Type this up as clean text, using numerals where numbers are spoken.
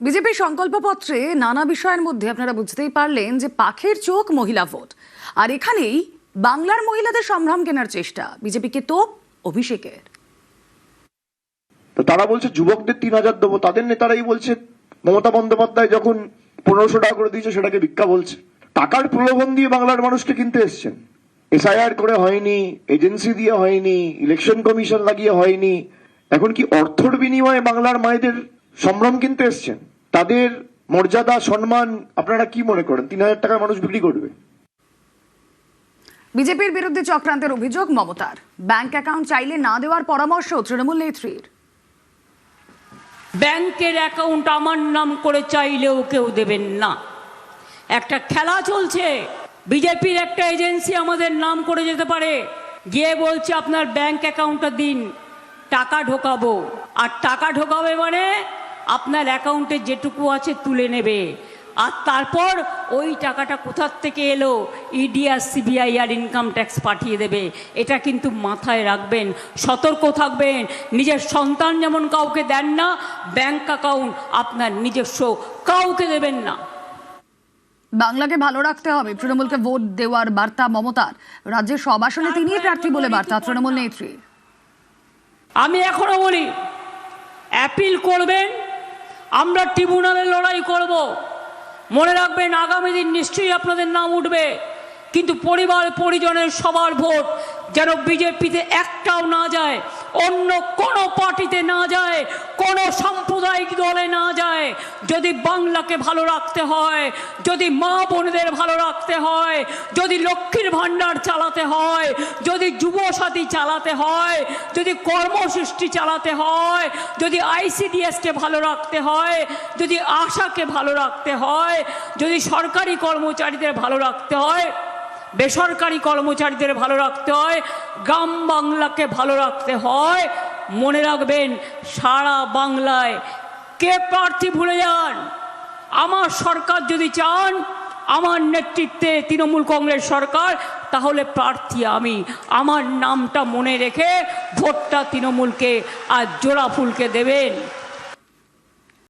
বিজেপির সংকল্পপত্রে নানা বিষয়ের মধ্যে আপনারা বুঝতেই পারলেন যে পাখের চোখ মহিলা ভোট, আর এখানেই বাংলার মহিলাদের সম্ভ্রম কেনার চেষ্টা বিজেপিকে তোপ অভিষেকের। তো তারা বলছে যুবকদের 3000 দেবো, তাদের নেতারাই বলছে মমতা বন্দ্যোপাধ্যায় যখন 1500 টাকা করে দিয়েছে সেটাকে ভিক্ষা বলছে। টাকার প্রলোভন দিয়ে বাংলার মানুষকে কিনতে এসছেন। এসআইআর করে হয়নি, এজেন্সি দিয়ে হয়নি, ইলেকশন কমিশন লাগিয়ে হয়নি, এখন কি অর্থর বিনিময়ে বাংলার মায়েদের সম্ভ্রম কিনতে এসছেন? তাদের মর্যাদা সম্মান আপনারা কি মনে করেন 3000 টাকায় মানুষ বিক্রি করবে? বিজেপির বিরুদ্ধে চক্রান্তের অভিযোগ মমতার। ব্যাংক অ্যাকাউন্ট চাইলে না দেওয়ার পরামর্শ তৃণমূল নেত্রীর। ব্যাংকের অ্যাকাউন্ট আমার নাম করে চাইলেও কেউ দেবেন না। একটা খেলা চলছে, বিজেপির একটা এজেন্সি আমাদের নাম করে যেতে পারে, গিয়ে বলছে আপনার ব্যাংক অ্যাকাউন্টটা দিন, টাকা ঢোকাবো। আর টাকা ঢোকাবে মানে আপনার অ্যাকাউন্টে যেটুকু আছে তুলে নেবে, আর তারপর ওই টাকাটা কোথার থেকে এলো ইডি আর সিবিআই আর ইনকাম ট্যাক্স পাঠিয়ে দেবে। এটা কিন্তু মাথায় রাখবেন, সতর্ক থাকবেন। নিজের সন্তান যেমন কাউকে দেন না, ব্যাংক অ্যাকাউন্ট আপনার নিজস্ব কাউকে দেবেন না। বাংলাকে ভালো রাখতে হবে, তৃণমূলকে ভোট দেওয়ার বার্তা মমতার। রাজ্যের সব আসনে তিনিই প্রার্থী বলে বার্তা তৃণমূল নেত্রীর। আমি এখনো বলি, অ্যাপিল করবেন, আমরা ট্রিব্যুনালে লড়াই করব। মনে রাখবেন আগামী দিন নিশ্চয়ই আপনাদের নাম উঠবে, কিন্তু পরিবার পরিজনের সবার ভোট যেন বিজেপিতে একটাও না যায়, অন্য কোনো পার্টিতে না যায়, কোনো সাম্প্রদায়িক দলে না যায়। যদি বাংলাকে ভালো রাখতে হয়, যদি মা বোনদের ভালো রাখতে হয়, যদি লক্ষ্মীর ভাণ্ডার চালাতে হয়, যদি যুবসাথী চালাতে হয়, যদি কর্মসৃষ্টি চালাতে হয়, যদি আইসিডিএসকে ভালো রাখতে হয়, যদি আশাকে ভালো রাখতে হয়, যদি সরকারি কর্মচারীদের ভালো রাখতে হয়, বেসরকারি কর্মচারীদের ভালো রাখতে হয়, গ্রাম বাংলাকে ভালো রাখতে হয়, মনে রাখবেন সারা বাংলায় কে প্রার্থী ভুলে যান। আমার সরকার যদি চান, আমার নেতৃত্বে তৃণমূল কংগ্রেস সরকার, তাহলে প্রার্থী আমি। আমার নামটা মনে রেখে ভোটটা তৃণমূলকে আর জোড়া ফুলকে দেবেন।